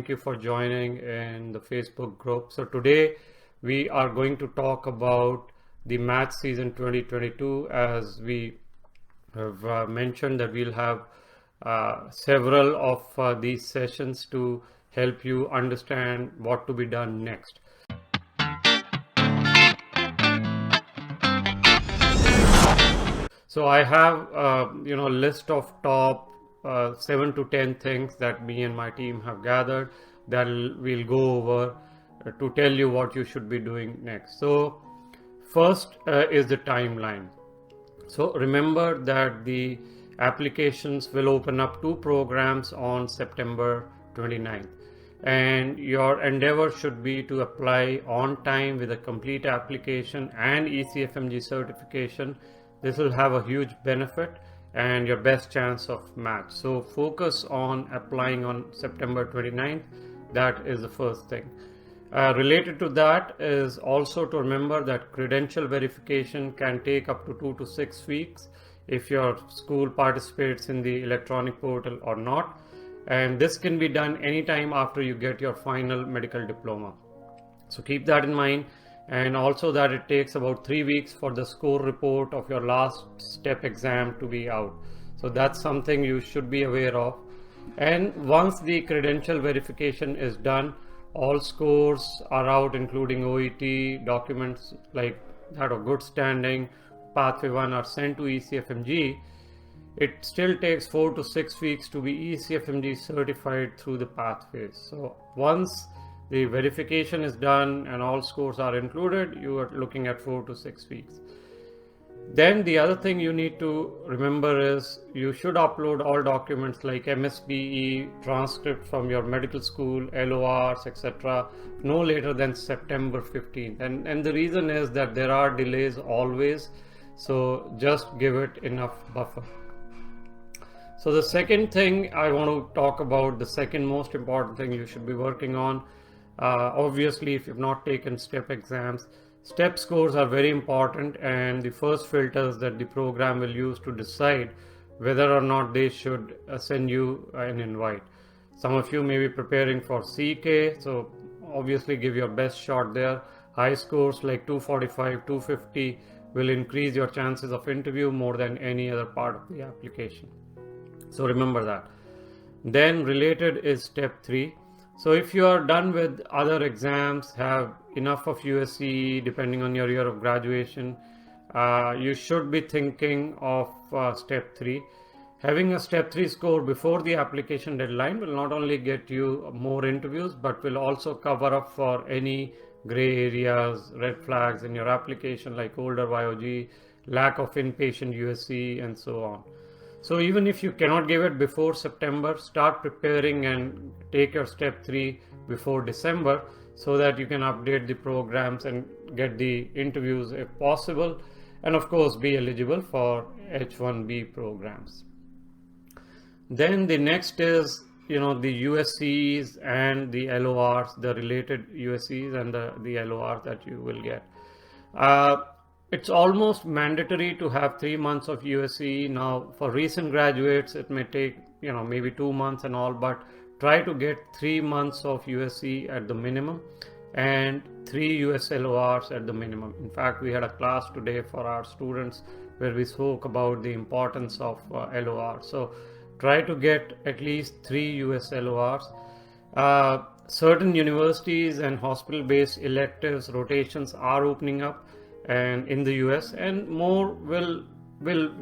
thank you for joining in the Facebook group. So today we are going to talk about the match season 2022. As we have mentioned that we'll have several of these sessions to help you understand what to be done next. So I have a list of top 7 to 10 things that me and my team have gathered that we'll go over to tell you what you should be doing next. So first is the timeline. So remember that the applications will open up 2 programs on September 29th, and your endeavor should be to apply on time with a complete application and ECFMG certification. This will have a huge benefit and your best chance of match. So focus on applying on September 29th. That is the first thing. Related to that is also to remember that credential verification can take up to 2 to 6 weeks if your school participates in the electronic portal or not. And this can be done anytime after you get your final medical diploma. So keep that in mind. And also that it takes about 3 weeks for the score report of your last step exam to be out. So that's something you should be aware of. And once the credential verification is done, all scores are out, including OET documents like that of good standing, pathway 1 are sent to ECFMG. It still takes 4 to 6 weeks to be ECFMG certified through the pathways. So once the verification is done and all scores are included, you are looking at 4 to 6 weeks. Then the other thing you need to remember is you should upload all documents like MSBE, transcript from your medical school, LORs, etc. no later than September 15th. And the reason is that there are delays always, so just give it enough buffer. So the second thing I want to talk about, the second most important thing you should be working on, obviously if you've not taken STEP exams, STEP scores are very important and the first filters that the program will use to decide whether or not they should send you an invite. Some of you may be preparing for CK, so obviously give your best shot there. High scores like 245, 250 will increase your chances of interview more than any other part of the application. So remember that. Then related is step 3. So if you are done with other exams, have enough of USCE depending on your year of graduation, you should be thinking of step 3. Having a step 3 score before the application deadline will not only get you more interviews, but will also cover up for any gray areas, red flags in your application like older YOG, lack of inpatient USCE and so on. So even if you cannot give it before September, start preparing and take your step 3 before December so that you can update the programs and get the interviews if possible, and of course be eligible for H1B programs. Then the next is the USCEs and the LORs, the related USCEs and the LORs that you will get. It's almost mandatory to have 3 months of USCE. Now for recent graduates it may take maybe 2 months and all, but try to get 3 months of USCE at the minimum and 3 USLORs at the minimum. In fact, we had a class today for our students where we spoke about the importance of LOR. So try to get at least 3 USLORs. Certain universities and hospital-based electives rotations are opening up and in the US, and more will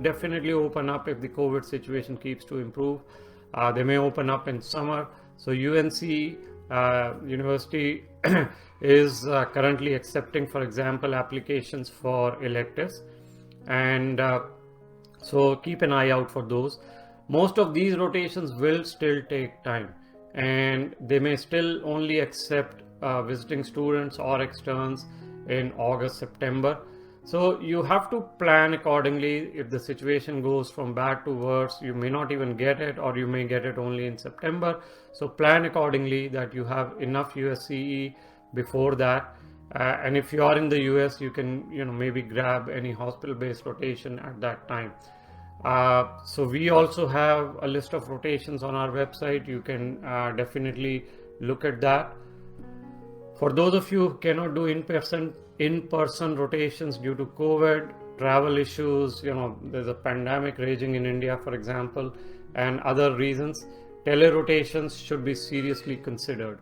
definitely open up if the COVID situation keeps to improve. They may open up in summer. So UNC University is currently accepting, for example, applications for electives, and so keep an eye out for those. Most of these rotations will still take time and they may still only accept visiting students or externs in August, September. So you have to plan accordingly. If the situation goes from bad to worse, you may not even get it, or you may get it only in September. So plan accordingly that you have enough USCE before that. And if you are in the US, you can maybe grab any hospital-based rotation at that time. So we also have a list of rotations on our website. You can definitely look at that. For those of you who cannot do in-person rotations due to COVID, travel issues, there's a pandemic raging in India, for example, and other reasons, tele-rotations should be seriously considered.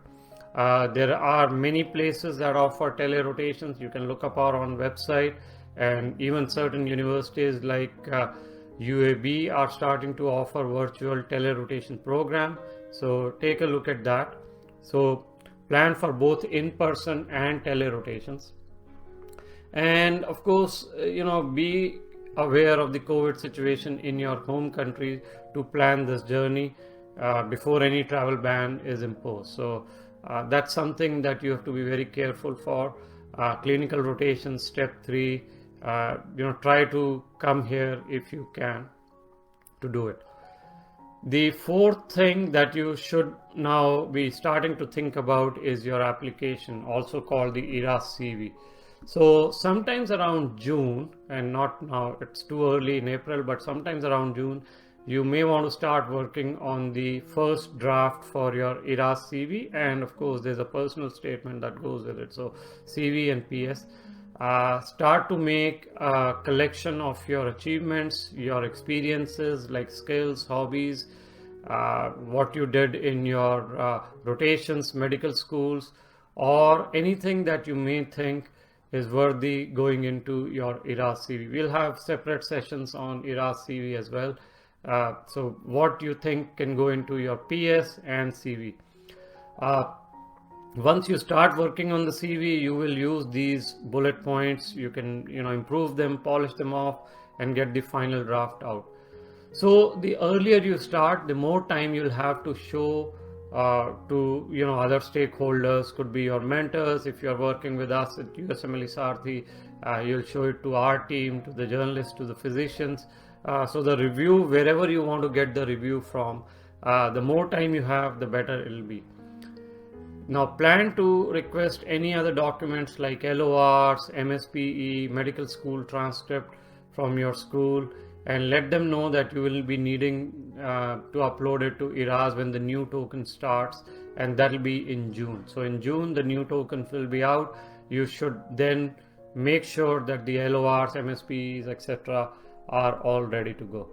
There are many places that offer tele-rotations. You can look up our own website, and even certain universities like UAB are starting to offer virtual tele-rotation program. So take a look at that. So plan for both in-person and tele-rotations. And of course, be aware of the COVID situation in your home country to plan this journey before any travel ban is imposed. So that's something that you have to be very careful for. Clinical rotation, step 3, try to come here if you can to do it. The fourth thing that you should now be starting to think about is your application, also called the ERAS CV. So sometimes around June, and not now, it's too early in April, but sometimes around June, you may want to start working on the first draft for your ERAS CV, and of course there's a personal statement that goes with it. So CV and PS. Start to make a collection of your achievements, your experiences like skills, hobbies, what you did in your rotations, medical schools, or anything that you may think is worthy going into your ERAS CV. We'll have separate sessions on ERAS CV as well. So what you think can go into your PS and CV. Once you start working on the CV, you will use these bullet points. You can improve them, polish them off, and get the final draft out. So the earlier you start, the more time you'll have to show to other stakeholders. Could be your mentors. If you're working with us at USMLE Sarthi, you'll show it to our team, to the journalists, to the physicians. So the review, wherever you want to get the review from, the more time you have, the better it'll be. Now plan to request any other documents like LORs, MSPE, medical school transcript from your school, and let them know that you will be needing to upload it to ERAS when the new token starts, and that will be in June. So in June the new tokens will be out. You should then make sure that the LORs, MSPEs, etc. are all ready to go.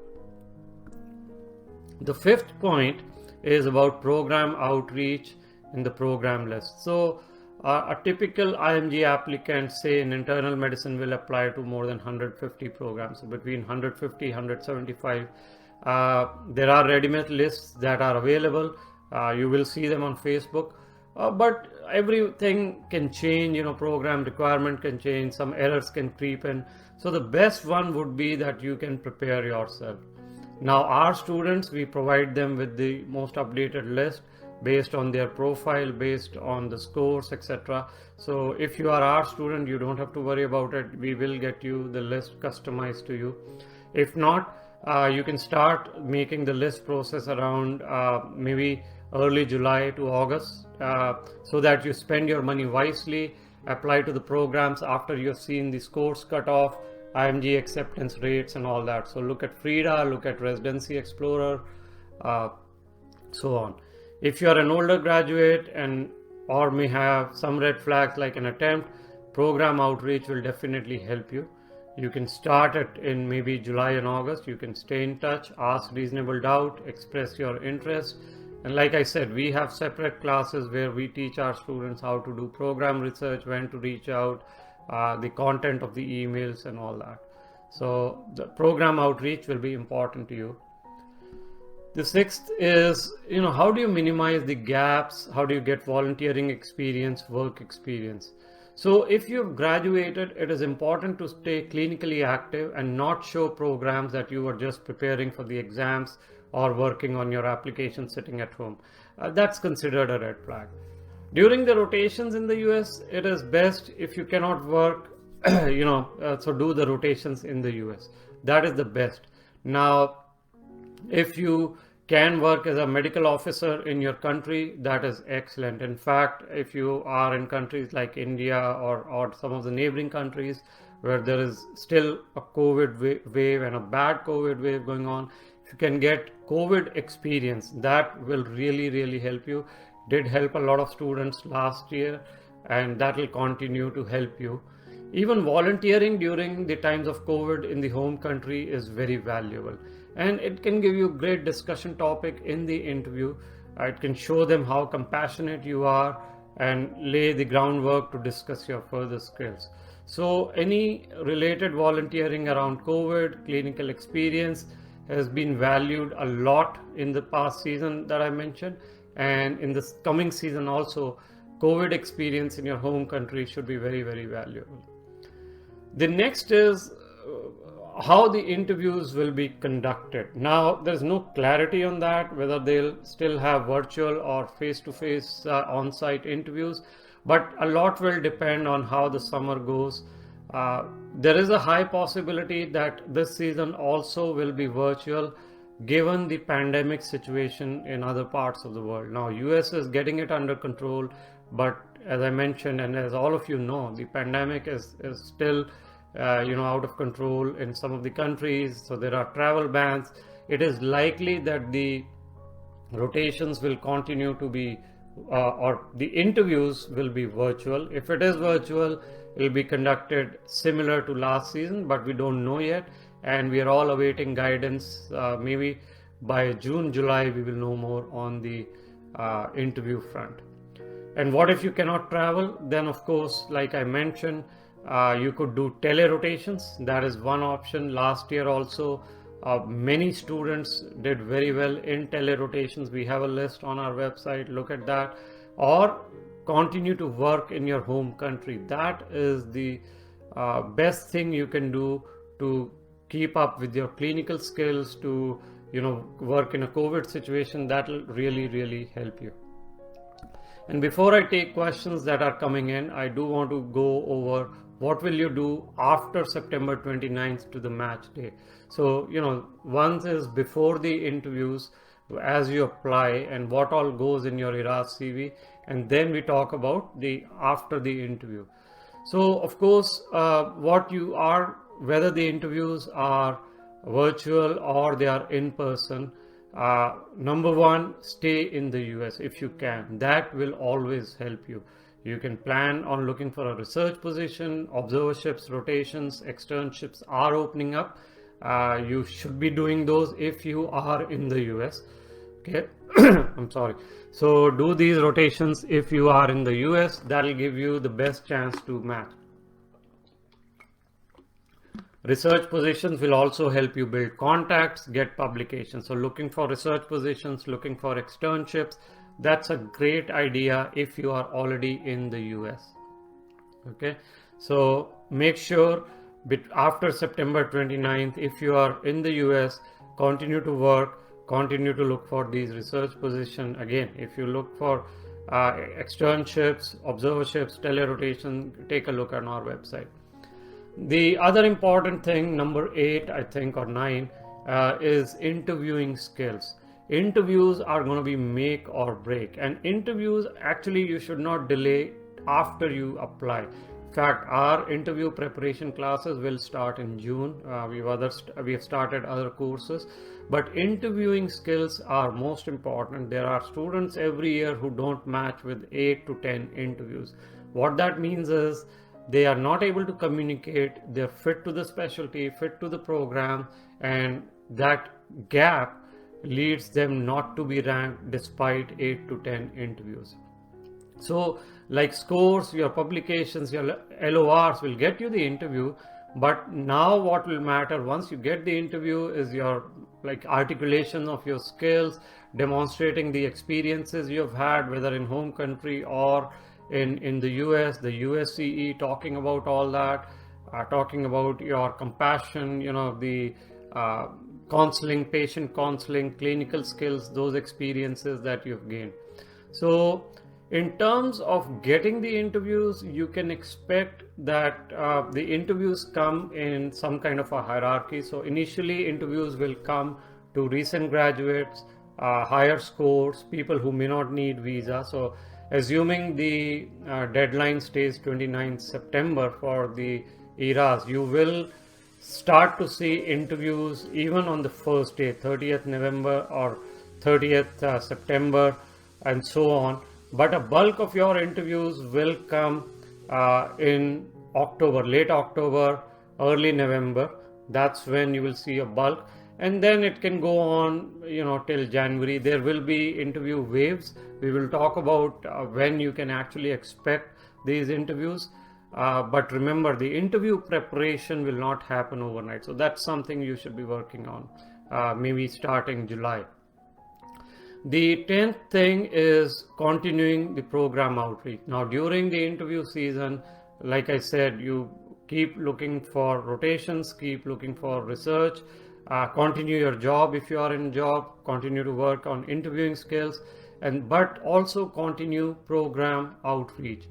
The fifth point is about program outreach in the program list. So a typical IMG applicant, say in internal medicine, will apply to more than 150 programs, so between 150 175. There are ready-made lists that are available. You will see them on Facebook, but everything can change. Program requirement can change, some errors can creep in. So the best one would be that you can prepare yourself. Now our students, we provide them with the most updated list based on their profile, based on the scores, etc. So if you are our student, you don't have to worry about it. We will get you the list customized to you. If not, you can start making the list process around maybe early July to August, so that you spend your money wisely, apply to the programs after you've seen the scores cut off, IMG acceptance rates and all that. So look at Frida, look at Residency Explorer, so on. If you are an older graduate or may have some red flags like an attempt, program outreach will definitely help you. You can start it in maybe July and August. You can stay in touch, ask reasonable doubt, express your interest. And like I said, we have separate classes where we teach our students how to do program research, when to reach out, the content of the emails and all that. So the program outreach will be important to you. The sixth is, how do you minimize the gaps? How do you get volunteering experience, work experience? So if you've graduated, it is important to stay clinically active and not show programs that you are just preparing for the exams or working on your application sitting at home. That's considered a red flag. During the rotations in the US, it is best if you cannot work, so do the rotations in the US. That is the best. Now, if you can work as a medical officer in your country, that is excellent. In fact, if you are in countries like India or some of the neighboring countries where there is still a COVID wave and a bad COVID wave going on, if you can get COVID experience, that will really, really help you. did help a lot of students last year, and that will continue to help you. Even volunteering during the times of COVID in the home country is very valuable, and it can give you great discussion topic in the interview. It can show them how compassionate you are and lay the groundwork to discuss your further skills. So any related volunteering around COVID, clinical experience has been valued a lot in the past season that I mentioned, and in this coming season also, COVID experience in your home country should be very, very valuable. The next is how the interviews will be conducted. Now, there's no clarity on that, whether they'll still have virtual or face-to-face on-site interviews, but a lot will depend on how the summer goes. There is a high possibility that this season also will be virtual, given the pandemic situation in other parts of the world. Now, US is getting it under control, but as I mentioned, and as all of you know, the pandemic is still out of control in some of the countries. So there are travel bans. It is likely that the rotations will continue to be or the interviews will be virtual. If it is virtual, it will be conducted similar to last season, but we don't know yet, and we are all awaiting guidance. Maybe by June, July, we will know more on the interview front. And what if you cannot travel? Then of course, like I mentioned, you could do tele-rotations. That is one option. Last year also, many students did very well in tele-rotations. We have a list on our website, look at that. Or continue to work in your home country. That is the best thing you can do to keep up with your clinical skills, to work in a COVID situation. That will really, really help you. And before I take questions that are coming in, I do want to go over what will you do after September 29th to the match day. So, once is before the interviews, as you apply and what all goes in your ERAS CV, and then we talk about the after the interview. So, of course, whether the interviews are virtual or they are in person, number one, stay in the US if you can. That will always help you. You can plan on looking for a research position. Observerships, rotations, externships are opening up. You should be doing those if you are in the US. Okay, I'm sorry. So do these rotations if you are in the US. That'll give you the best chance to match. Research positions will also help you build contacts, get publications. So looking for research positions, looking for externships, that's a great idea if you are already in the US. Okay, so make sure after September 29th, if you are in the US, continue to work, continue to look for these research positions. Again, if you look for externships, observerships, tele-rotation, take a look on our website. The other important thing, number 8, I think, or 9, is interviewing skills. Interviews are going to be make or break, and interviews actually you should not delay after you apply. In fact, our interview preparation classes will start in June. We have started other courses, but interviewing skills are most important. There are students every year who don't match with 8 to 10 interviews. What that means is they are not able to communicate, they're fit to the specialty, fit to the program, and that gap leads them not to be ranked despite 8 to 10 interviews. So like scores, your publications, your LORs will get you the interview, but now what will matter once you get the interview is your articulation of your skills, demonstrating the experiences you've had, whether in home country or in the US, the USCE, talking about all that, talking about your compassion, the counseling, patient counseling, clinical skills, those experiences that you've gained. So in terms of getting the interviews, you can expect that the interviews come in some kind of a hierarchy. So initially interviews will come to recent graduates, higher scores, people who may not need visa. So assuming the deadline stays 29th September for the ERAS, you will start to see interviews even on the first day, 30th November or 30th September and so on. but a bulk of your interviews will come in October, late October, early November. That's when you will see a bulk, and then it can go on, till January. There will be interview waves. We will talk about when you can actually expect these interviews. But remember, the interview preparation will not happen overnight. So that's something you should be working on, maybe starting July. The 10th thing is continuing the program outreach. Now, during the interview season, like I said, you keep looking for rotations, keep looking for research, continue your job if you are in job, continue to work on interviewing skills, but also continue program outreach.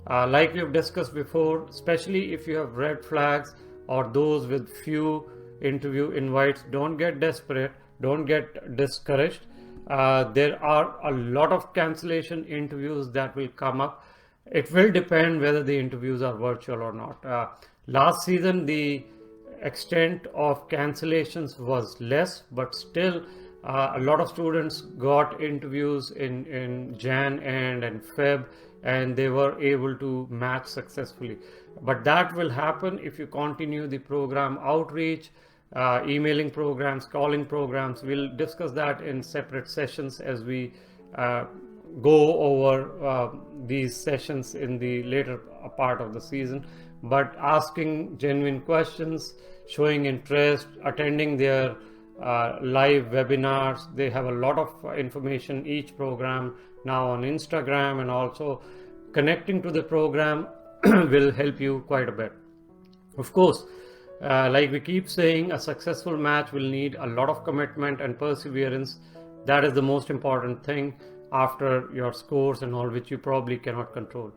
Like we've discussed before, especially if you have red flags or those with few interview invites, don't get desperate, don't get discouraged. There are a lot of cancellation interviews that will come up. It will depend whether the interviews are virtual or not. Last season, the extent of cancellations was less, but still a lot of students got interviews in Jan and Feb, and they were able to match successfully. But that will happen if you continue the program outreach, emailing programs, calling programs. We'll discuss that in separate sessions as we go over these sessions in the later part of the season. But asking genuine questions, showing interest, attending their live webinars. They have a lot of information, each program now on Instagram, and also connecting to the program will help you quite a bit. Of course, like we keep saying, a successful match will need a lot of commitment and perseverance. That is the most important thing after your scores and all, which you probably cannot control.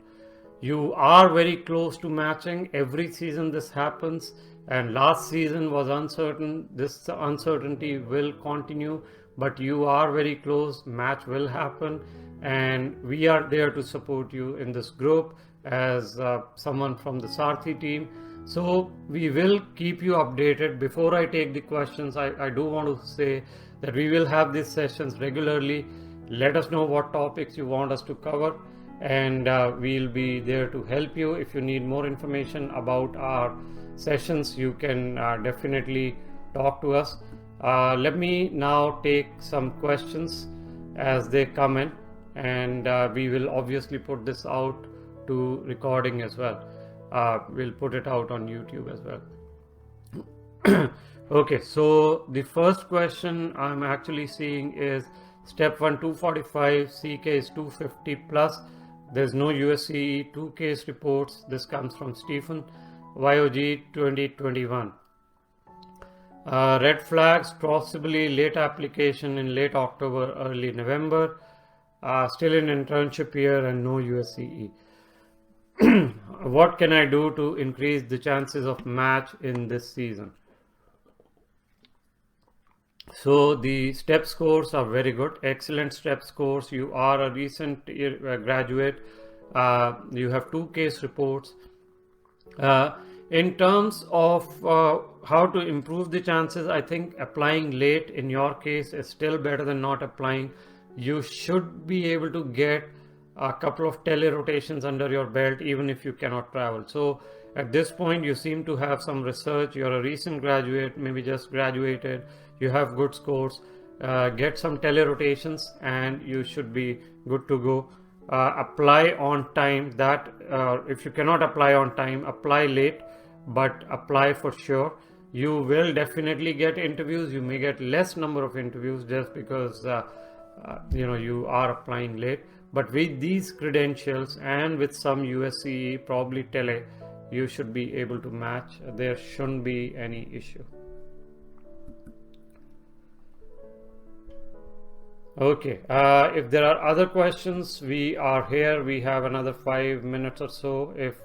You are very close to matching. Every season this happens, and last season was uncertain. This uncertainty will continue, but you are very close. Match will happen, and we are there to support you in this group as someone from the Sarthi team. So we will keep you updated. Before I take the questions, I do want to say that we will have these sessions regularly. Let us know what topics you want us to cover, and we'll be there to help you. If you need more information about our sessions, you can definitely talk to us. Let me now take some questions as they come in, and we will obviously put this out to recording as well. We'll put it out on YouTube as well. Okay, so the first question I'm actually seeing is step 1 245, CK is 250 plus. There's no USCE, 2 case reports. This comes from Stephen, YOG 2021. Red flags, possibly late application in late October, early November. Still in internship year and no USCE. What can I do to increase the chances of match in this season? So the STEP scores are very good, excellent STEP scores. You are a recent graduate. You have 2 case reports. In terms of how to improve the chances, I think applying late in your case is still better than not applying. You should be able to get a couple of tele rotations under your belt even if you cannot travel. So at this point you seem to have some research. You're a recent graduate, maybe just graduated, you have good scores. Get some tele rotations and you should be good to go. Apply on time. That if you cannot apply on time, apply late, but apply for sure. You will definitely get interviews. You may get less number of interviews just because you are applying late, but with these credentials and with some USCE, probably tele, you should be able to match. There shouldn't be any issue. Okay, if there are other questions, we are here. We have another 5 minutes or so if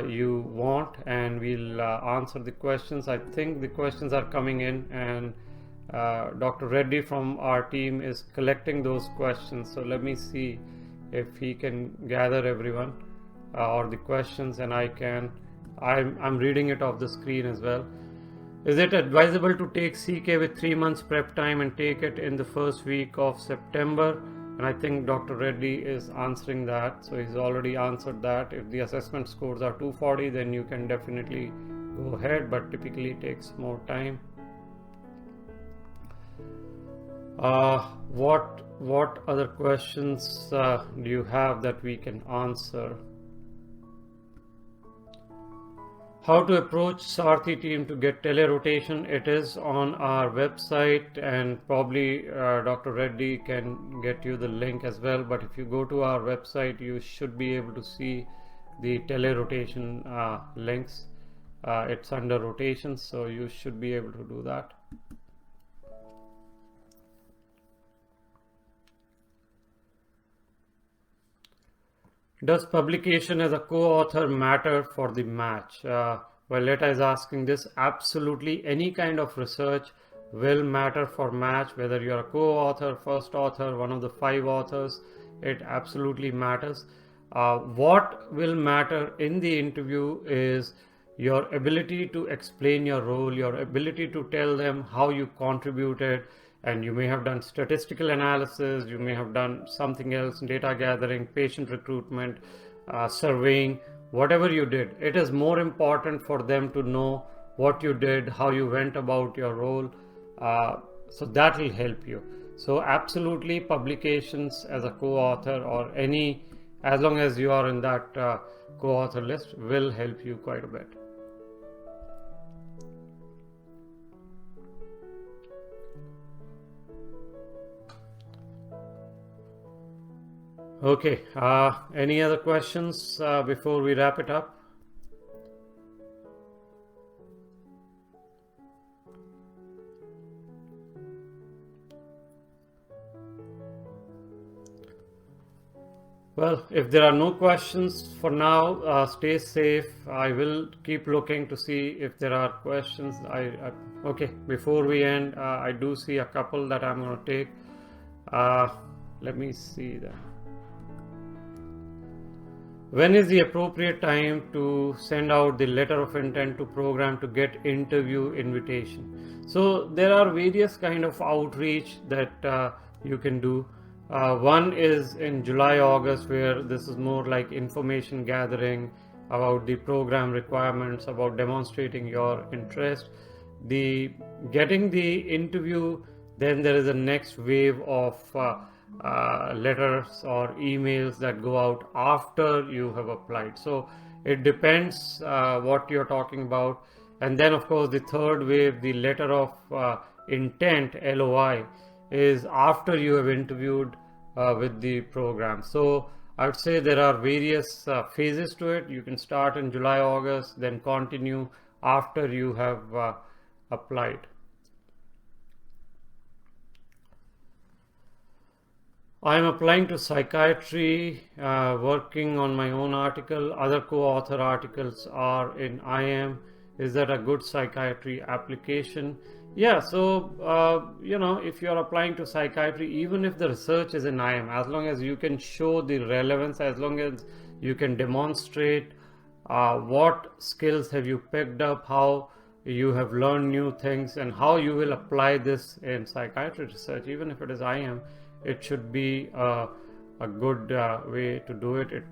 you want, and we'll answer the questions. I think the questions are coming in, and Dr. Reddy from our team is collecting those questions. So let me see if he can gather everyone or the questions, and I'm reading it off the screen as well. Is it advisable to take CK with 3 months prep time and take it in the first week of September and I think Dr. Reddy is answering that. So he's already answered that. If the assessment scores are 240, then you can definitely go ahead, but typically it takes more time. What other questions do you have that we can answer? How to approach Sarthi team to get tele-rotation? It is on our website, and probably Dr. Reddy can get you the link as well. But if you go to our website, you should be able to see the tele-rotation links. It's under rotations, so you should be able to do that. Does publication as a co-author matter for the match? Violetta is asking this. Absolutely, any kind of research will matter for match, whether you're a co-author, first author, one of the 5 authors, it absolutely matters. What will matter in the interview is your ability to explain your role, your ability to tell them how you contributed, and you may have done statistical analysis, you may have done something else, data gathering, patient recruitment, surveying, whatever you did. It is more important for them to know what you did, how you went about your role, so that will help you. So absolutely, publications as a co-author or any, as long as you are in that co-author list, will help you quite a bit. Okay, any other questions before we wrap it up? Well, if there are no questions for now, stay safe. I will keep looking to see if there are questions. Okay, before we end, I do see a couple that I'm going to take. Let me see that. When is the appropriate time to send out the letter of intent to program to get interview invitation? So there are various kind of outreach that you can do. One is in July, August, where this is more like information gathering about the program requirements, about demonstrating your interest. The getting the interview, then there is a next wave of letters or emails that go out after you have applied. So it depends what you're talking about. And then of course the third wave, the letter of intent, LOI, is after you have interviewed with the program. So I would say there are various phases to it. You can start in July, August, then continue after you have applied. I am applying to psychiatry, working on my own article. Other co-author articles are in IM. Is that a good psychiatry application? Yeah, so if you are applying to psychiatry, even if the research is in IM, as long as you can show the relevance, as long as you can demonstrate what skills have you picked up, how you have learned new things, and how you will apply this in psychiatry research, even if it is IM, it should be a good way to do it.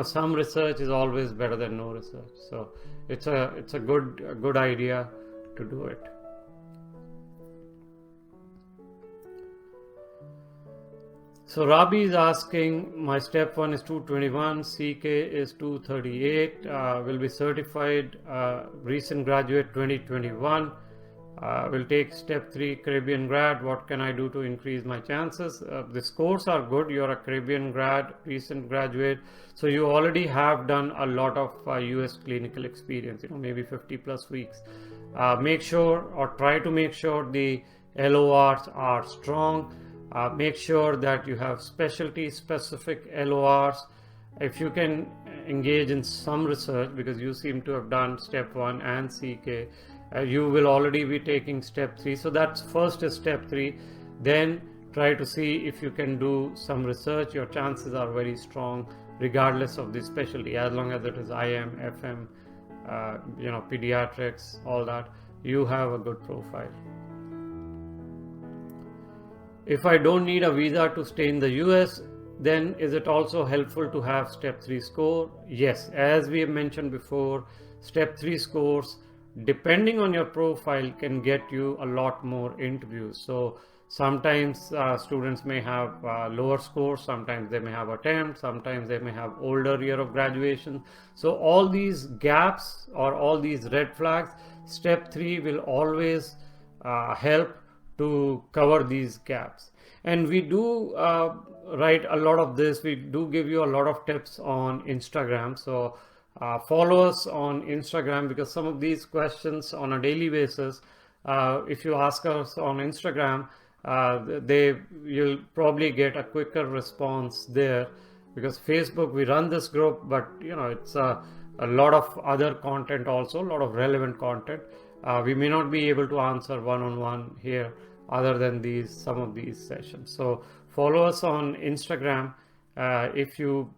Some research is always better than no research, so it's a good idea to do it. So Rabi is asking, my step 1 is 221, CK is 238, will be certified, recent graduate 2021. Will take step 3 Caribbean grad. What can I do to increase my chances? The scores are good. You're a Caribbean grad, recent graduate, so you already have done a lot of US clinical experience, maybe 50 plus weeks. Make sure, or try to make sure, the LORs are strong. Make sure that you have specialty specific LORs. If you can engage in some research, because you seem to have done step 1 and CK, you will already be taking step 3. So that's first is step 3. Then try to see if you can do some research. Your chances are very strong regardless of the specialty, as long as it is IM, FM, pediatrics, all that. You have a good profile. If I don't need a visa to stay in the US, then is it also helpful to have step 3 score? Yes, as we have mentioned before, step 3 scores, depending on your profile, can get you a lot more interviews. So sometimes students may have lower scores, sometimes they may have attempt, sometimes they may have older year of graduation. So all these gaps or all these red flags, step 3 will always help to cover these gaps. And we do write a lot of this. We do give you a lot of tips on Instagram. So follow us on Instagram, because some of these questions on a daily basis, if you ask us on Instagram, you'll probably get a quicker response there, because Facebook, we run this group, but it's a lot of other content also, a lot of relevant content. We may not be able to answer one-on-one here other than some of these sessions. So follow us on Instagram. If you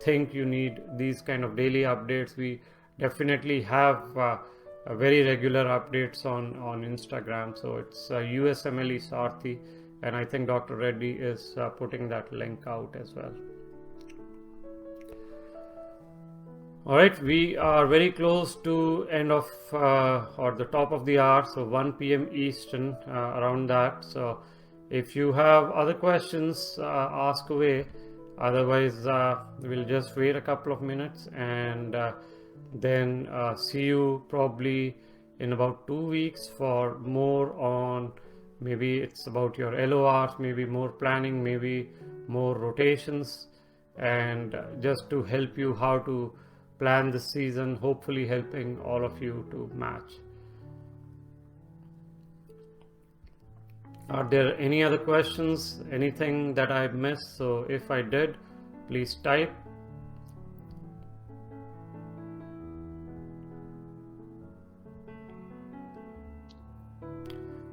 think you need these kind of daily updates, we definitely have very regular updates on Instagram. So it's USMLE Sarthi, and I think Dr. Reddy is putting that link out as well. All right, we are very close to end of or the top of the hour, so 1 p.m. Eastern, around that. So if you have other questions, ask away. Otherwise, we'll just wait a couple of minutes, and then see you probably in about 2 weeks for more on, maybe it's about your LORs, maybe more planning, maybe more rotations, and just to help you how to plan this season, hopefully helping all of you to match. Are there any other questions, anything that I missed? So if I did, please type.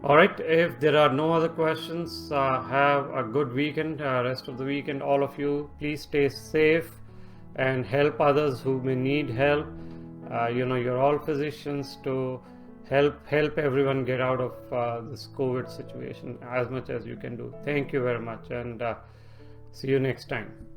All right, if there are no other questions, have a good weekend, rest of the weekend, all of you. Please stay safe and help others who may need help. You're all physicians, to help everyone get out of this COVID situation as much as you can do. Thank you very much, and see you next time.